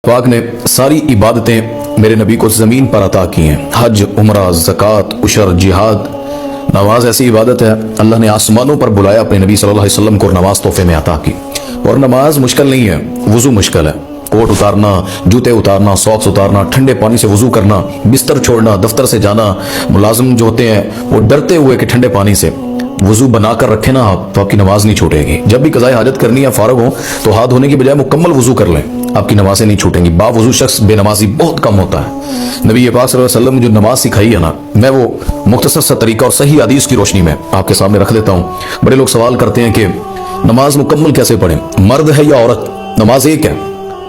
पाक ने सारी इबादतें मेरे नबी को ज़मीन पर अता की हैं। हज, उम्रा, ज़कात, उशर, जिहाद। नमाज ऐसी इबादत है, अल्लाह ने आसमानों पर बुलाया अपने नबी सल्लल्लाहु अलैहि वसल्लम को, नमाज तोहफे में अता की। और नमाज मुश्किल नहीं है, वुज़ू मुश्किल है। कोट उतारना, जूते उतारना, सॉक्स उतारना, ठंडे पानी से वुज़ू करना, बिस्तर छोड़ना, दफ्तर से जाना। मुलाजिम जो होते हैं वो डरते हुए कि ठंडे पानी से वुज़ू बनाकर रखे ना आप, तो आपकी नमाज नहीं छूटेगी। जब भी कज़ाए हाजत करनी है, फारग हो, तो हाथ धोने की बजाय मुकम्मल वुज़ू कर लें, आपकी नमाजें नहीं छूटेंगी। बावुज़ू शख्स बेनमाजी बहुत कम होता है। नबी पाक सल्लल्लाहु अलैहि वसल्लम जो नमाज सिखाई है ना, मैं वो मुख्तसर सा तरीका और सही हदीस की रोशनी में आपके सामने रख देता हूँ। बड़े लोग सवाल करते हैं कि नमाज मुकम्मल कैसे पढ़ें, मर्द है या औरत? नमाज एक है।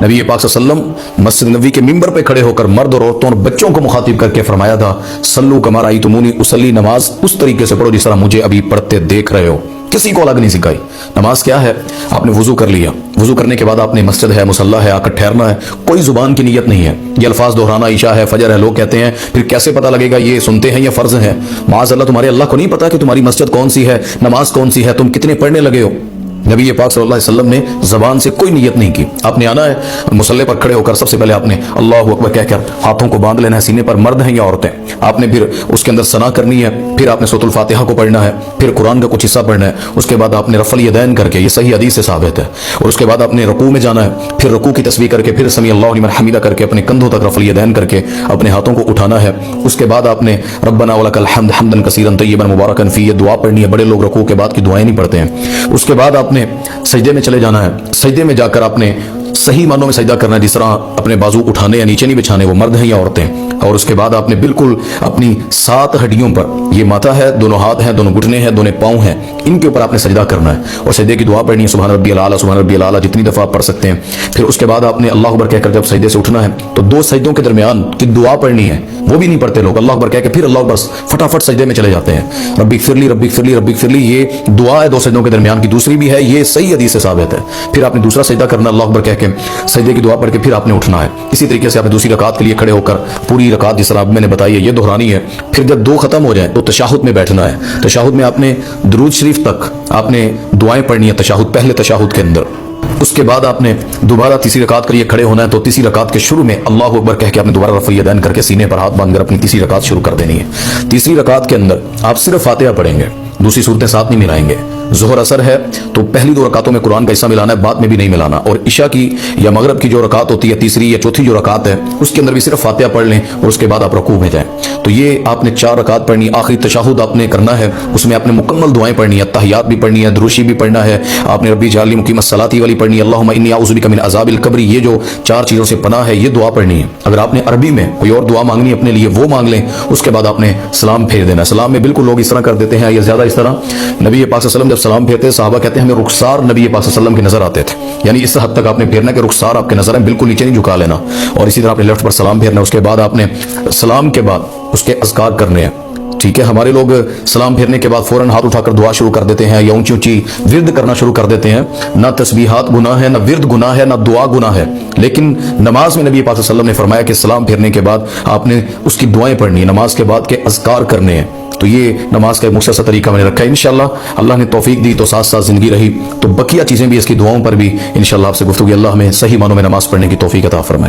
नबी पाक सल्लल्लाहु अलैहि वसल्लम मस्जिद नबी के मिंबर पे खड़े होकर मर्द और औरतों और बच्चों को मुखातिब करके फरमाया था, सल्लू कमा रअयतुमूनी उसल्ली, नमाज उस तरीके से पढ़ो जिस तरह मुझे अभी पढ़ते देख रहे हो। किसी को अलग नहीं सिखाई। नमाज क्या है? आपने वुजू कर लिया, वुजू करने के बाद आपने मस्जिद है, मुसल्ला है, आकर ठहरना है। कोई जुबान की नीयत नहीं है, ये अल्फाज दोहराना, ईशा है, फजर है। लोग कहते हैं फिर कैसे पता लगेगा ये सुनते हैं या फर्ज है? माज़अल्लाह, तुम्हारे अल्लाह को नहीं पता कि तुम्हारी मस्जिद कौन सी है, नमाज कौन सी है, तुम कितने पढ़ने लगे हो? नबी पाक सल्लल्लाहु अलैहि वसल्लम ने ज़बान से कोई नियत नहीं की। आपने आना है मुसल्ले पर खड़े होकर, सबसे पहले आपने अल्लाहु अकबर कहकर हाथों को बांध लेना है सीने पर, मर्द हैं या औरतें। आपने फिर उसके अंदर सना करनी है, फिर आपने सूरतुल फातिहा को पढ़ना है, फिर कुरान का कुछ हिस्सा पढ़ना है। उसके बाद आपने रफ़ल यदैन करके, ये सही हदीस से साबित है, और उसके बाद आपने रुकू में जाना है, फिर रुकू की तस्बीह करके, फिर समी अल्लाहु लिमन हमीदा करके अपने कंधों तक रफ़ल यदैन करके अपने हाथों को उठाना है। उसके बाद आपने रब्बना वलकल हम्द हम्दन कसीरन तय्यबन मुबारकन फी, ये दुआ पढ़नी है। बड़े लोग रुकू के बाद की दुआएं नहीं पढ़ते हैं। उसके बाद आपने सजदे में चले जाना है। सजदे में जाकर आपने सही मानों में सजदा करना है, जिस तरह अपने बाजू उठाने या नीचे नहीं बिछाने, वो मर्द हैं या औरतें। और उसके बाद आपने बिल्कुल अपनी 7 हड्डियों पर, ये माथा है, दोनों हाथ हैं, दोनों घुटने हैं, दोनों पाँव हैं, इनके ऊपर आपने सजदा करना है और सजदे की दुआ पढ़नी है, सुभान रब्बियल आला, सुभान रब्बियल आला, जितनी दफ़ा आप पढ़ सकते हैं। फिर उसके बाद आपने अल्लाह अकबर कहकर जब सजदे से उठना है तो 2 सजदों के दरमियान की दुआ पढ़नी है, वो भी नहीं पढ़ते लोग। अल्लाह अकबर कह के फिर अल्लाह अकबर फटाफट सजदे में चले जाते हैं। रब्बी फिरली रब्बी फिरली रब्बी फिरली, ये दुआ है 2 सजदों के दरमियान की, दूसरी भी है, ये सही हदीस से साबित है। फिर आपने दूसरा सजदा करना अल्लाह अकबर कह के, सजदे की दुआ पढ़ के फिर आपने उठना है। इसी तरीके से आपने दूसरी रकात के लिए खड़े होकर पूरी रकात जिस तरह मैंने बताई है ये दोहरानी है। फिर जब 2 खत्म हो जाए तो तशाहुद में बैठना है। तशाहुद में आपने दुरूद शरीफ तक आपने दुआएं पढ़नी है तशाहुद, पहले तशाहुद के अंदर। उसके बाद आपने दोबारा तीसरी रकात के लिए खड़े होना है, तो तीसरी रकात के शुरू में अल्लाहु अकबर कह के आपने दोबारा रफ़ल यदैन करके सीने पर हाथ बांधकर अपनी तीसरी रकात शुरू कर देनी है। तीसरी रकात के अंदर आप सिर्फ फातिहा पढ़ेंगे, दूसरी सूरतें साथ नहीं मिलाएंगे। ज़ोहर असर है तो पहली 2 रकातों में कुरान का हिस्सा मिलाना है, बाद में भी नहीं मिलाना। और इशा की या मगरब की जो रकात होती है, तीसरी या चौथी जो रकात है, उसके अंदर भी सिर्फ फातिहा पढ़ लें और उसके बाद आप रुकू में जाएं। तो ये आपने 4 रकात पढ़नी। आखिरी तशाहुद आपने करना है, उसमें आपने मुकम्मल दुआएं पढ़नी है, तहियात भी पढ़नी है, दुरूशी भी पढ़ना है। आपने रब्बी जाली मुकीमत सलाती वाली पढ़नी है, अल्लाहुम्मा इन्नी अऊज़ु बिका मिन अज़ाबिल कब्र, ये जो 4 चीज़ों से पनाह है, ये दुआ पढ़नी है। अगर आपने अरबी में कोई और दुआ मांगनी है अपने लिए, वो मांग लें। उसके बाद आपने सलाम फेर देना। सलाम में बिल्कुल लोग इस तरह कर देते हैं या ज़्यादा इस तरह। नबी पाक सल्लल्लाहु अलैहि वसल्लम जब सलाम फेरते, सहाबा कहते हैं हमें रुखसार नबी पाक सल्लल्लाहु अलैहि वसल्लम के नजर आते थे, यानी इस हद तक आपने फेरना कि रुखसार आपके नजर है, बिल्कुल नीचे नहीं झुका लेना। और इसी तरह आपने लेफ्ट पर सलाम फेरना। उसके बाद आपने सलाम के बाद उसके अज़कार करने हैं। ठीक है, हमारे लोग सलाम फेरने के बाद फौरन हाथ उठाकर दुआ शुरू कर देते हैं या ऊंची ऊंची विर्द करना शुरू कर देते हैं। ना तस्बीहात गुनाह है, ना विर्द गुनाह है, ना दुआ गुनाह है। लेकिन नमाज में नबी पाक सल्लल्लाहु अलैहि वसल्लम ने फरमाया कि सलाम फेरने के बाद आपने उसकी दुआएं पढ़नी है, नमाज के बाद के अज़कार करने हैं। तो ये नमाज का एक मुख्तसर तरीका मैंने रखा है। इंशाअल्लाह अल्लाह ने तौफीक दी तो साथ साथ जिंदगी रही तो बकिया चीज़ें भी, इसकी दुआओं पर भी इंशाअल्लाह आपसे गुफ्तगू। अल्लाह हमें सही मानों में नमाज पढ़ने की तौफीक अता फरमाए।